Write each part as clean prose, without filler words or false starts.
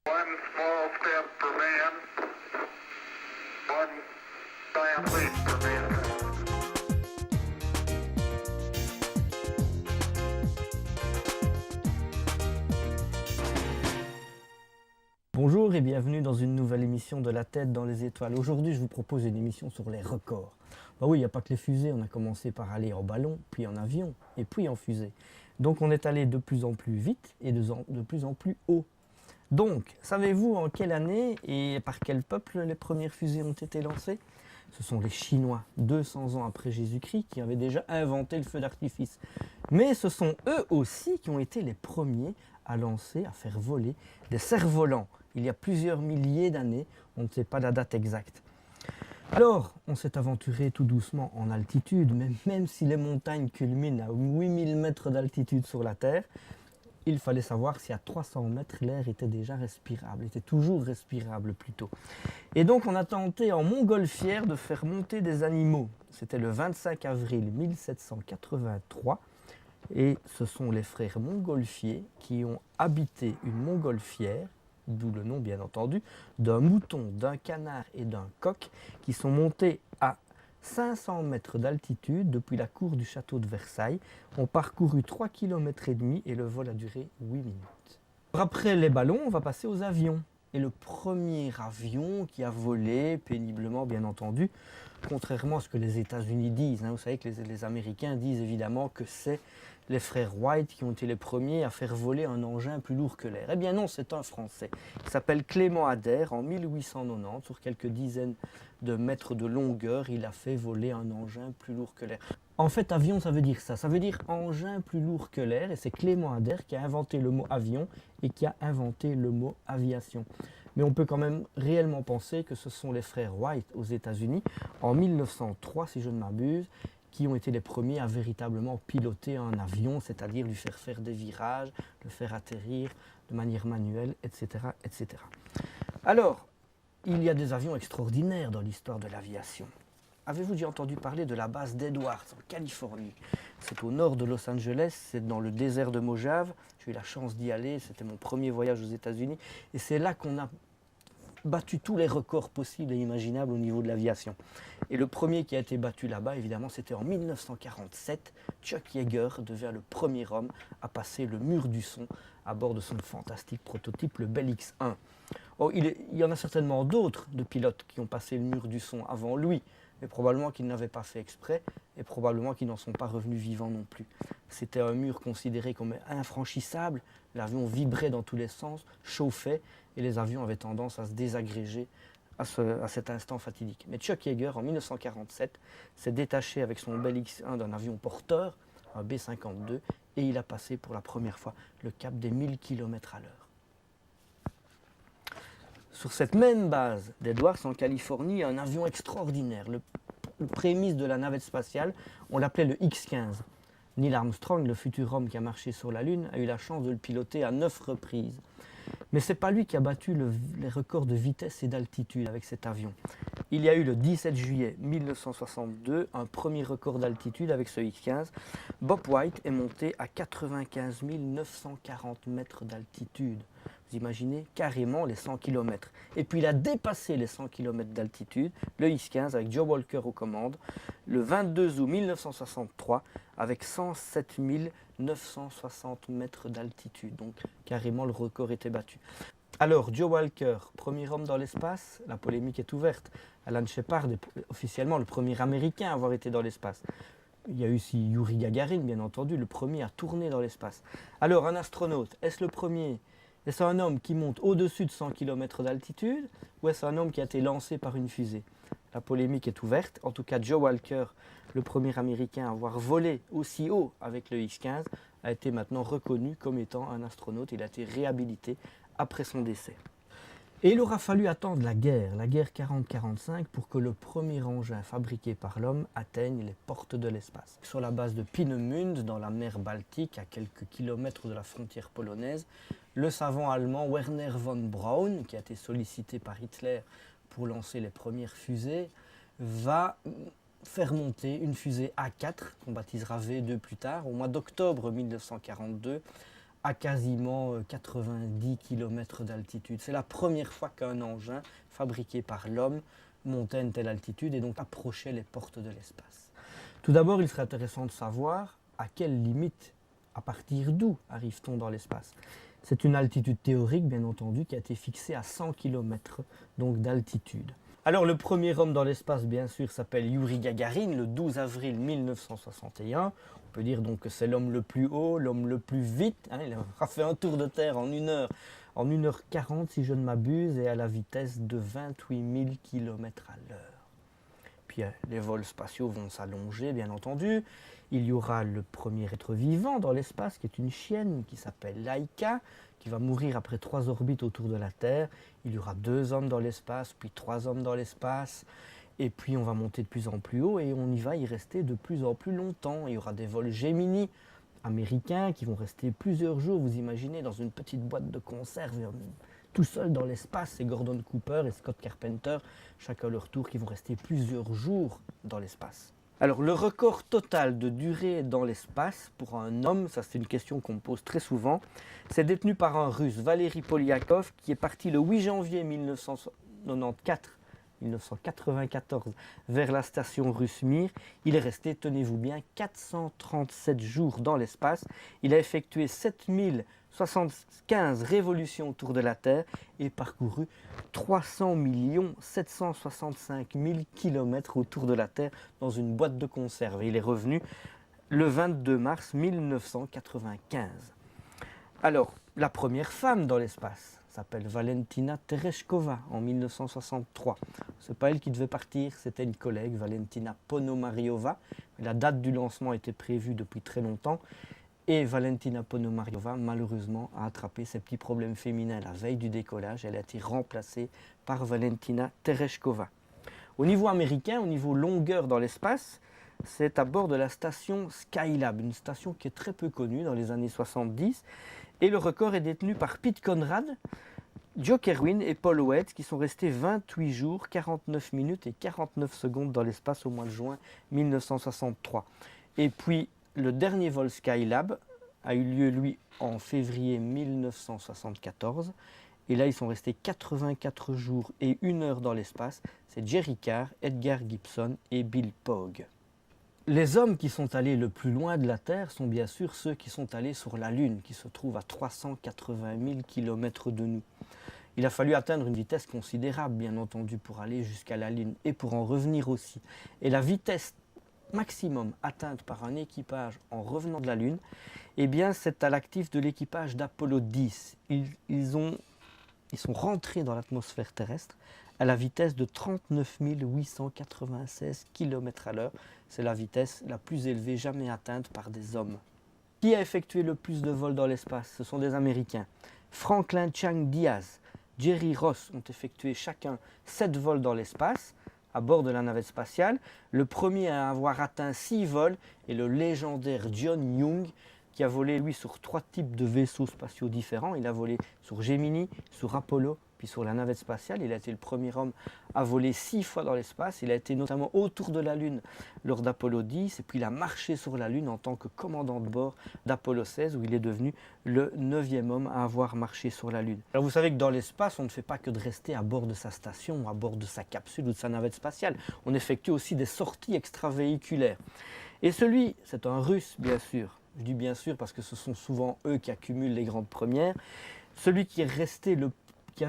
One small step for man, one giant leap for mankind. Bonjour et bienvenue dans une nouvelle émission de La tête dans les étoiles. Aujourd'hui, je vous propose une émission sur les records. Bah oui, il n'y a pas que les fusées, on a commencé par aller en ballon, puis en avion, et puis en fusée. Donc on est allé de plus en plus vite et de plus en plus haut. Donc, savez-vous en quelle année et par quel peuple les premières fusées ont été lancées? Ce sont les Chinois, 200 ans après Jésus-Christ, qui avaient déjà inventé le feu d'artifice. Mais ce sont eux aussi qui ont été les premiers à lancer, à faire voler des cerfs-volants. Il y a plusieurs milliers d'années, on ne sait pas la date exacte. Alors, on s'est aventuré tout doucement en altitude, mais même si les montagnes culminent à 8000 mètres d'altitude sur la Terre, il fallait savoir si à 300 mètres l'air était déjà respirable, était toujours respirable plutôt. Et donc on a tenté en montgolfière de faire monter des animaux. C'était le 25 avril 1783 et ce sont les frères Montgolfier qui ont habité une montgolfière, d'où le nom bien entendu, d'un mouton, d'un canard et d'un coq qui sont montés à 500 mètres d'altitude depuis la cour du château de Versailles, ont parcouru 3 km et demi et le vol a duré 8 minutes. Après les ballons, on va passer aux avions. Et le premier avion qui a volé, péniblement bien entendu, contrairement à ce que les États-Unis disent, vous savez que les Américains disent évidemment que c'est les frères Wright qui ont été les premiers à faire voler un engin plus lourd que l'air. Eh bien non, c'est un Français. Il s'appelle Clément Ader. En 1890, sur quelques dizaines de mètres de longueur, il a fait voler un engin plus lourd que l'air. En fait, avion, ça veut dire ça. Ça veut dire engin plus lourd que l'air. Et c'est Clément Ader qui a inventé le mot avion et qui a inventé le mot aviation. Mais on peut quand même réellement penser que ce sont les frères Wright aux États-Unis, en 1903, si je ne m'abuse, qui ont été les premiers à véritablement piloter un avion, c'est-à-dire lui faire des virages, le faire atterrir de manière manuelle, etc., etc. Alors, il y a des avions extraordinaires dans l'histoire de l'aviation. Avez-vous déjà entendu parler de la base d'Edwards en Californie? C'est au nord de Los Angeles, c'est dans le désert de Mojave. J'ai eu la chance d'y aller, c'était mon premier voyage aux États-Unis. Et c'est là qu'on a battu tous les records possibles et imaginables au niveau de l'aviation. Et le premier qui a été battu là-bas, évidemment, c'était en 1947. Chuck Yeager devient le premier homme à passer le mur du son à bord de son fantastique prototype, le Bell X-1. Oh, il y en a certainement d'autres de pilotes qui ont passé le mur du son avant lui, mais probablement qu'ils n'avaient pas fait exprès et probablement qu'ils n'en sont pas revenus vivants non plus. C'était un mur considéré comme infranchissable, l'avion vibrait dans tous les sens, chauffait et les avions avaient tendance à se désagréger à cet instant fatidique. Mais Chuck Yeager, en 1947, s'est détaché avec son Bell X-1 d'un avion porteur, un B-52, et il a passé pour la première fois le cap des 1000 km à l'heure. Sur cette même base d'Edwards en Californie, un avion extraordinaire, le prémisse de la navette spatiale, on l'appelait le X-15. Neil Armstrong, le futur homme qui a marché sur la Lune, a eu la chance de le piloter à 9 reprises. Mais ce n'est pas lui qui a battu les records de vitesse et d'altitude avec cet avion. Il y a eu le 17 juillet 1962 un premier record d'altitude avec ce X-15. Bob White est monté à 95 940 mètres d'altitude. Vous imaginez carrément les 100 km. Et puis il a dépassé les 100 km d'altitude, le X-15 avec Joe Walker aux commandes, le 22 août 1963 avec 107 960 mètres d'altitude. Donc carrément le record était battu. Alors Joe Walker, premier homme dans l'espace, la polémique est ouverte. Alan Shepard est officiellement le premier Américain à avoir été dans l'espace. Il y a eu aussi Yuri Gagarin, bien entendu, le premier à tourner dans l'espace. Alors un astronaute, est-ce le premier? Est-ce un homme qui monte au-dessus de 100 km d'altitude ou est-ce un homme qui a été lancé par une fusée? La polémique est ouverte. En tout cas, Joe Walker, le premier Américain à avoir volé aussi haut avec le X-15, a été maintenant reconnu comme étant un astronaute. Il a été réhabilité après son décès. Et il aura fallu attendre la guerre 40-45, pour que le premier engin fabriqué par l'homme atteigne les portes de l'espace. Sur la base de Peenemünde, dans la mer Baltique, à quelques kilomètres de la frontière polonaise, le savant allemand Werner von Braun, qui a été sollicité par Hitler pour lancer les premières fusées, va faire monter une fusée A4, qu'on baptisera V2 plus tard, au mois d'octobre 1942, à quasiment 90 km d'altitude. C'est la première fois qu'un engin fabriqué par l'homme montait à une telle altitude et donc approchait les portes de l'espace. Tout d'abord, il serait intéressant de savoir à quelle limite, à partir d'où arrive-t-on dans l'espace. C'est une altitude théorique, bien entendu, qui a été fixée à 100 km donc d'altitude. Alors le premier homme dans l'espace, bien sûr, s'appelle Youri Gagarin, le 12 avril 1961. On peut dire donc que c'est l'homme le plus haut, l'homme le plus vite. Il a fait un tour de Terre en 1h40 si je ne m'abuse, et à la vitesse de 28 000 km à l'heure. Puis les vols spatiaux vont s'allonger, bien entendu. Il y aura le premier être vivant dans l'espace, qui est une chienne qui s'appelle Laika, qui va mourir après 3 orbites autour de la Terre. Il y aura 2 hommes dans l'espace, puis 3 hommes dans l'espace. Et puis on va monter de plus en plus haut et on y va y rester de plus en plus longtemps. Il y aura des vols Gemini américains qui vont rester plusieurs jours. Vous imaginez, dans une petite boîte de conserve, tout seul dans l'espace, c'est Gordon Cooper et Scott Carpenter, chacun leur tour, qui vont rester plusieurs jours dans l'espace. Alors le record total de durée dans l'espace pour un homme, ça c'est une question qu'on me pose très souvent, c'est détenu par un Russe, Valery Polyakov, qui est parti le 8 janvier 1994 vers la station russe Mir. Il est resté, tenez-vous bien, 437 jours dans l'espace. Il a effectué 7075 révolutions autour de la Terre et parcouru 300 765 000 km autour de la Terre dans une boîte de conserve. Il est revenu le 22 mars 1995. Alors, la première femme dans l'espace s'appelle Valentina Tereshkova en 1963. C'est pas elle qui devait partir, c'était une collègue, Valentina Ponomariova. La date du lancement était prévue depuis très longtemps. Et Valentina Ponomariova, malheureusement, a attrapé ses petits problèmes féminins la veille du décollage. Elle a été remplacée par Valentina Tereshkova. Au niveau américain, au niveau longueur dans l'espace, c'est à bord de la station Skylab, une station qui est très peu connue dans les années 70. Et le record est détenu par Pete Conrad, Joe Kerwin et Paul Weitz, qui sont restés 28 jours, 49 minutes et 49 secondes dans l'espace au mois de juin 1963. Et puis, le dernier vol Skylab a eu lieu, lui, en février 1974. Et là, ils sont restés 84 jours et 1 heure dans l'espace. C'est Jerry Carr, Edgar Gibson et Bill Pogue. Les hommes qui sont allés le plus loin de la Terre sont bien sûr ceux qui sont allés sur la Lune, qui se trouve à 380 000 km de nous. Il a fallu atteindre une vitesse considérable, bien entendu, pour aller jusqu'à la Lune et pour en revenir aussi. Et la vitesse maximum atteinte par un équipage en revenant de la Lune, eh bien, c'est à l'actif de l'équipage d'Apollo 10. Ils sont rentrés dans l'atmosphère terrestre à la vitesse de 39 896 km à l'heure. C'est la vitesse la plus élevée jamais atteinte par des hommes. Qui a effectué le plus de vols dans l'espace? Ce sont des Américains. Franklin Chang Diaz, Jerry Ross ont effectué chacun 7 vols dans l'espace à bord de la navette spatiale. Le premier à avoir atteint 6 vols est le légendaire John Young, qui a volé, lui, sur 3 types de vaisseaux spatiaux différents. Il a volé sur Gemini, sur Apollo, puis sur la navette spatiale. Il a été le premier homme à voler 6 fois dans l'espace. Il a été notamment autour de la Lune lors d'Apollo 10, et puis il a marché sur la Lune en tant que commandant de bord d'Apollo 16, où il est devenu le 9e homme à avoir marché sur la Lune. Alors vous savez que dans l'espace, on ne fait pas que de rester à bord de sa station, à bord de sa capsule ou de sa navette spatiale. On effectue aussi des sorties extravéhiculaires. Et celui, c'est un Russe, bien sûr. Je dis bien sûr parce que ce sont souvent eux qui accumulent les grandes premières. Celui qui a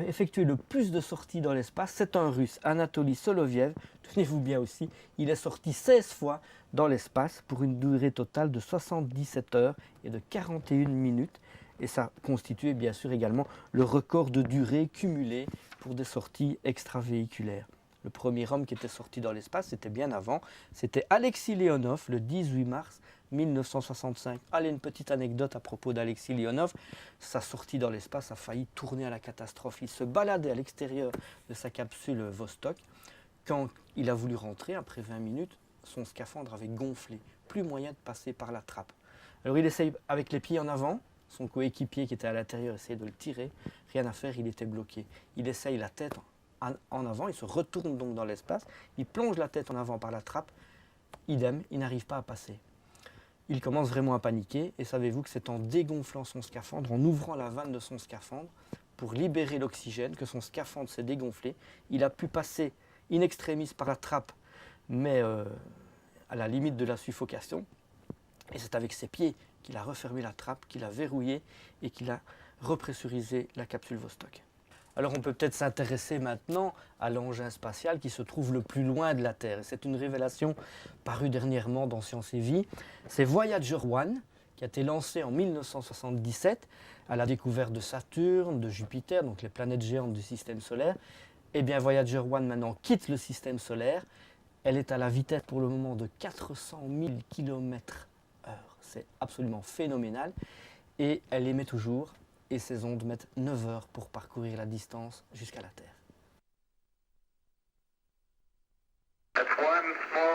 effectué le plus de sorties dans l'espace, c'est un Russe, Anatoly Soloviev. Tenez-vous bien aussi, il est sorti 16 fois dans l'espace pour une durée totale de 77 heures et de 41 minutes. Et ça constituait bien sûr également le record de durée cumulé pour des sorties extravéhiculaires. Le premier homme qui était sorti dans l'espace, c'était bien avant, c'était Alexis Leonov le 18 mars 1965. Allez, une petite anecdote à propos d'Alexis Leonov. Sa sortie dans l'espace a failli tourner à la catastrophe. Il se baladait à l'extérieur de sa capsule Vostok. Quand il a voulu rentrer, après 20 minutes, son scaphandre avait gonflé. Plus moyen de passer par la trappe. Alors il essaye avec les pieds en avant. Son coéquipier qui était à l'intérieur essayait de le tirer. Rien à faire, il était bloqué. Il essaye la tête en avant, il se retourne donc dans l'espace. Il plonge la tête en avant par la trappe. Idem, il n'arrive pas à passer. il commence vraiment à paniquer. Et savez-vous que c'est en dégonflant son scaphandre, en ouvrant la vanne de son scaphandre, pour libérer l'oxygène, que son scaphandre s'est dégonflé. Il a pu passer in extremis par la trappe, mais à la limite de la suffocation. Et c'est avec ses pieds qu'il a refermé la trappe, qu'il a verrouillé et qu'il a repressurisé la capsule Vostok. Alors on peut peut-être s'intéresser maintenant à l'engin spatial qui se trouve le plus loin de la Terre. Et c'est une révélation parue dernièrement dans Science et Vie. C'est Voyager 1 qui a été lancé en 1977 à la découverte de Saturne, de Jupiter, donc les planètes géantes du système solaire. Eh bien Voyager 1 maintenant quitte le système solaire. Elle est à la vitesse pour le moment de 400 000 km/h. C'est absolument phénoménal. Et elle émet toujours. Et ces ondes mettent 9 heures pour parcourir la distance jusqu'à la Terre. That's one small